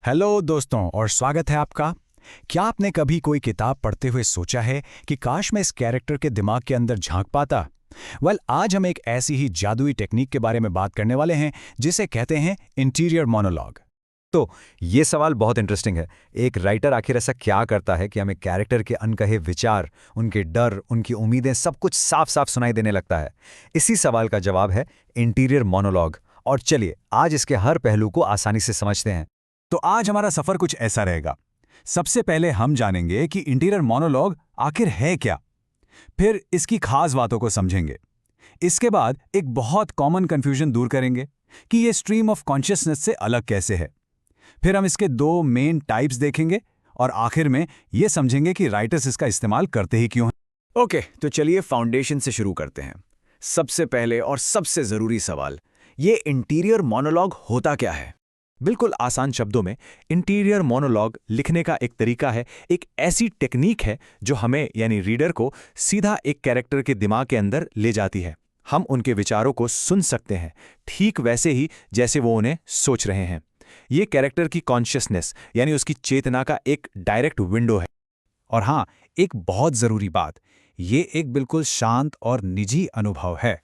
Hello दोस्तों और स्वागत है आपका। क्या आपने कभी कोई किताब पढ़ते हुए सोचा है कि काश मैं इस कैरेक्टर के दिमाग के अंदर झांक पाता? आज हम एक ऐसी ही जादुई टेक्निक के बारे में बात करने वाले हैं जिसे कहते हैं इंटीरियर मोनोलॉग। तो ये सवाल बहुत इंटरेस्टिंग है। एक राइटर आखिर ऐसा क्या करता है कि हमें कैरेक्टर के अनकहे विचार, उनके डर, उनकी उम्मीदें सब कुछ साफ साफ सुनाई देने लगता है। इसी सवाल का जवाब है इंटीरियर मोनोलॉग। और चलिए आज इसके हर पहलू को आसानी से समझते हैं। तो आज हमारा सफर कुछ ऐसा रहेगा। सबसे पहले हम जानेंगे कि इंटीरियर मोनोलॉग आखिर है क्या, फिर इसकी खास बातों को समझेंगे। इसके बाद एक बहुत कॉमन कंफ्यूजन दूर करेंगे कि ये स्ट्रीम ऑफ कॉन्शियसनेस से अलग कैसे है। फिर हम इसके दो मेन टाइप्स देखेंगे और आखिर में ये समझेंगे कि राइटर्स इसका इस्तेमाल करते ही क्यों हैं। ओके, तो चलिए फाउंडेशन से शुरू करते हैं। सबसे पहले और सबसे जरूरी सवाल, ये इंटीरियर मोनोलॉग होता क्या है? बिल्कुल आसान शब्दों में इंटीरियर मोनोलॉग लिखने का एक तरीका है, एक ऐसी टेक्निक है जो हमें यानी रीडर को सीधा एक कैरेक्टर के दिमाग के अंदर ले जाती है। हम उनके विचारों को सुन सकते हैं ठीक वैसे ही जैसे वो उन्हें सोच रहे हैं। ये कैरेक्टर की कॉन्शियसनेस यानी उसकी चेतना का एक डायरेक्ट विंडो है। और हाँ, एक बहुत ज़रूरी बात, ये एक बिल्कुल शांत और निजी अनुभव है।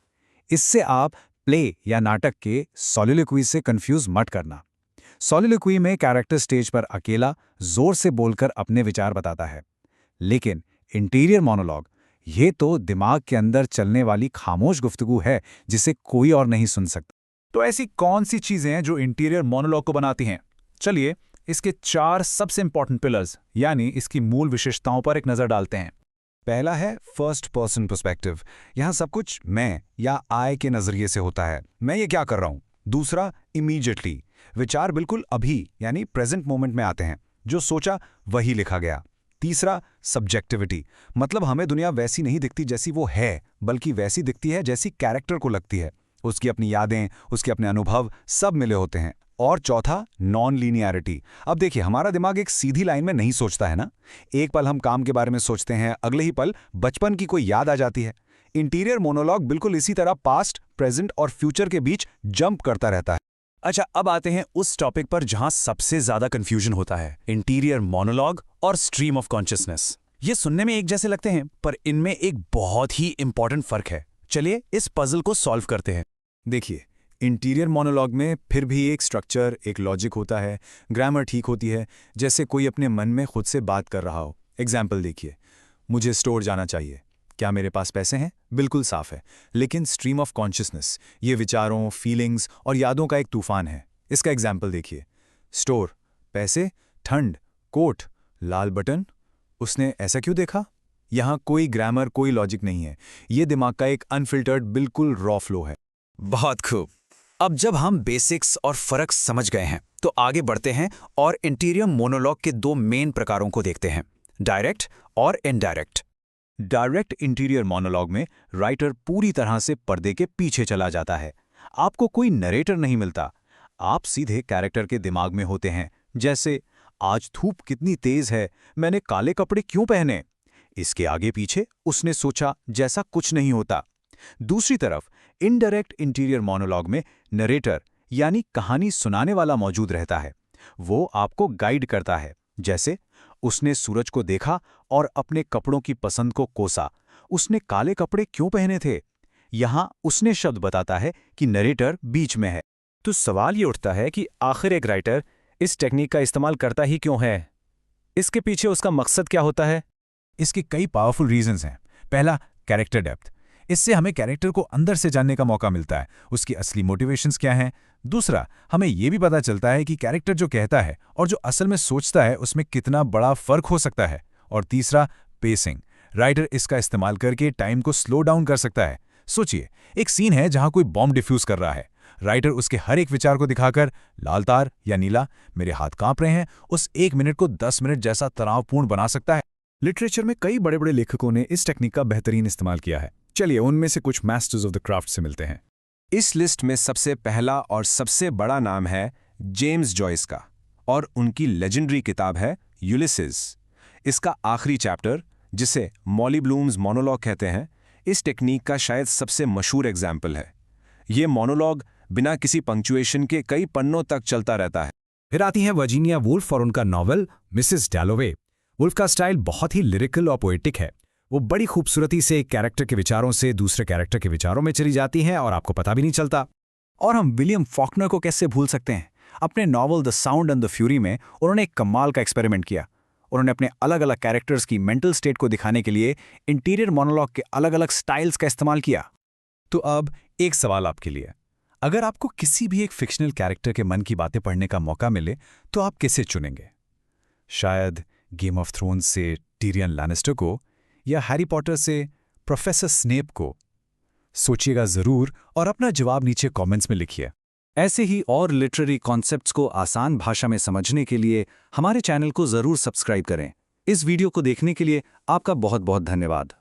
इससे आप प्ले या नाटक के सॉलिलोक्वी से कंफ्यूज मत करना। सॉलिलोक्वी में कैरेक्टर स्टेज पर अकेला जोर से बोलकर अपने विचार बताता है, लेकिन इंटीरियर मोनोलॉग ये तो दिमाग के अंदर चलने वाली खामोश गुफ्तगू है जिसे कोई और नहीं सुन सकता। तो ऐसी कौन सी चीजें हैं जो इंटीरियर मोनोलॉग को बनाती हैं? चलिए इसके 4 सबसे इंपॉर्टेंट पिलर्स यानी इसकी मूल विशेषताओं पर एक नजर डालते हैं। पहला है फर्स्ट पर्सन पर्सपेक्टिव। यहां सब कुछ मैं या आई के नजरिए से होता है, मैं ये क्या कर रहा हूं। दूसरा, इमीडिएटली। विचार बिल्कुल अभी यानी प्रेजेंट मोमेंट में आते हैं, जो सोचा वही लिखा गया। तीसरा, सब्जेक्टिविटी, मतलब हमें दुनिया वैसी नहीं दिखती जैसी वो है, बल्कि वैसी दिखती है जैसी कैरेक्टर को लगती है। उसकी अपनी यादें, उसके अपने अनुभव सब मिले होते हैं। और चौथा, नॉन लीनियरिटी। अब देखिए, हमारा दिमाग एक सीधी लाइन में नहीं सोचता है ना। एक पल हम काम के बारे में सोचते हैं, अगले ही पल बचपन की कोई याद आ जाती है। इंटीरियर मोनोलॉग बिल्कुल इसी तरह पास्ट, प्रेजेंट और फ्यूचर के बीच जंप करता रहता है। अच्छा, अब आते हैं उस टॉपिक पर जहां सबसे ज्यादा कंफ्यूजन होता है, इंटीरियर मोनोलॉग और स्ट्रीम ऑफ कॉन्शियसनेस। ये सुनने में एक जैसे लगते हैं, पर इनमें एक बहुत ही इंपॉर्टेंट फर्क है। चलिए इस पजल को सॉल्व करते हैं। देखिए, इंटीरियर मोनोलॉग में फिर भी एक स्ट्रक्चर, एक लॉजिक होता है, ग्रामर ठीक होती है, जैसे कोई अपने मन में खुद से बात कर रहा हो। एग्जाम्पल देखिए, मुझे स्टोर जाना चाहिए, क्या मेरे पास पैसे हैं? बिल्कुल साफ है। लेकिन स्ट्रीम ऑफ कॉन्शियसनेस ये विचारों, फीलिंग्स और यादों का एक तूफान है। इसका एग्जाम्पल देखिए, स्टोर, पैसे, ठंड, कोट, लाल बटन, उसने ऐसा क्यों देखा? यहाँ कोई ग्रामर, कोई लॉजिक नहीं है। ये दिमाग का एक अनफिल्टर्ड बिल्कुल रॉ फ्लो है। बहुत खूब। अब जब हम बेसिक्स और फर्क समझ गए हैं तो आगे बढ़ते हैं और इंटीरियर मोनोलॉग के 2 मेन प्रकारों को देखते हैं, डायरेक्ट और इनडायरेक्ट। डायरेक्ट इंटीरियर मोनोलॉग में राइटर पूरी तरह से पर्दे के पीछे चला जाता है। आपको कोई नरेटर नहीं मिलता, आप सीधे कैरेक्टर के दिमाग में होते हैं। जैसे, आज धूप कितनी तेज है, मैंने काले कपड़े क्यों पहने? इसके आगे पीछे उसने सोचा जैसा कुछ नहीं होता। दूसरी तरफ इनडायरेक्ट इंटीरियर मोनोलॉग में नरेटर यानी कहानी सुनाने वाला मौजूद रहता है। वो आपको गाइड करता है। जैसे, उसने सूरज को देखा और अपने कपड़ों की पसंद को कोसा। उसने काले कपड़े क्यों पहने थे? यहां उसने शब्द बताता है कि नरेटर बीच में है। तो सवाल ये उठता है कि आखिर एक राइटर इस टेक्निक का इस्तेमाल करता ही क्यों है? इसके पीछे उसका मकसद क्या होता है? इसके कई पावरफुल रीजंस हैं। पहला, कैरेक्टर डेप्थ। इससे हमें कैरेक्टर को अंदर से जानने का मौका मिलता है, उसकी असली मोटिवेशंस क्या हैं। दूसरा, हमें यह भी पता चलता है कि कैरेक्टर जो कहता है और जो असल में सोचता है उसमें कितना बड़ा फर्क हो सकता है। और तीसरा, पेसिंग। राइटर इसका इस्तेमाल करके टाइम को स्लो डाउन कर सकता है। सोचिए, एक सीन है जहां कोई बॉम्ब डिफ्यूज कर रहा है। राइटर उसके हर एक विचार को दिखाकर, लाल तार या नीला, मेरे हाथ कांप रहे हैं, उस 1 मिनट को 10 मिनट जैसा तनावपूर्ण बना सकता है। लिटरेचर में कई बड़े बड़े लेखकों ने इस टेक्निक का बेहतरीन इस्तेमाल किया है। चलिए उनमें से कुछ मास्टर्स ऑफ द क्राफ्ट से मिलते हैं। इस लिस्ट में सबसे पहला और सबसे बड़ा नाम है जेम्स जॉयस का, और उनकी लेजेंडरी किताब है यूलिसिस। इसका आखिरी चैप्टर, जिसे मॉली ब्लूम्स मोनोलॉग कहते हैं, इस टेक्निक का शायद सबसे मशहूर एग्जाम्पल है। ये मोनोलॉग बिना किसी पंक्चुएशन के कई पन्नों तक चलता रहता है। फिर आती हैं वर्जीनिया वुल्फ और उनका नॉवल मिसेस डैलोवे। वुल्फ का स्टाइल बहुत ही लिरिकल और पोएटिक है। वो बड़ी खूबसूरती से एक कैरेक्टर के विचारों से दूसरे कैरेक्टर के विचारों में चली जाती हैं और आपको पता भी नहीं चलता। और हम विलियम फॉकनर को कैसे भूल सकते हैं। अपने novel the sound and the fury में उन्होंने एक कमाल का एक्सपेरिमेंट किया। उन्होंने अपने अलग अलग कैरेक्टर्स की मेंटल स्टेट को दिखाने के लिए इंटीरियर मोनोलॉग के अलग अलग स्टाइल्स का इस्तेमाल किया। तो अब एक सवाल आपके लिए, अगर आपको किसी भी एक फिक्शनल कैरेक्टर के मन की बातें पढ़ने का मौका मिले तो आप किसे चुनेंगे? शायद गेम ऑफ थ्रोन्स से टिरियन लैनिस्टर को या हैरी पॉटर से प्रोफेसर स्नेप को? सोचिएगा जरूर और अपना जवाब नीचे कमेंट्स में लिखिए। ऐसे ही और लिटरेरी कॉन्सेप्ट्स को आसान भाषा में समझने के लिए हमारे चैनल को जरूर सब्सक्राइब करें। इस वीडियो को देखने के लिए आपका बहुत बहुत धन्यवाद।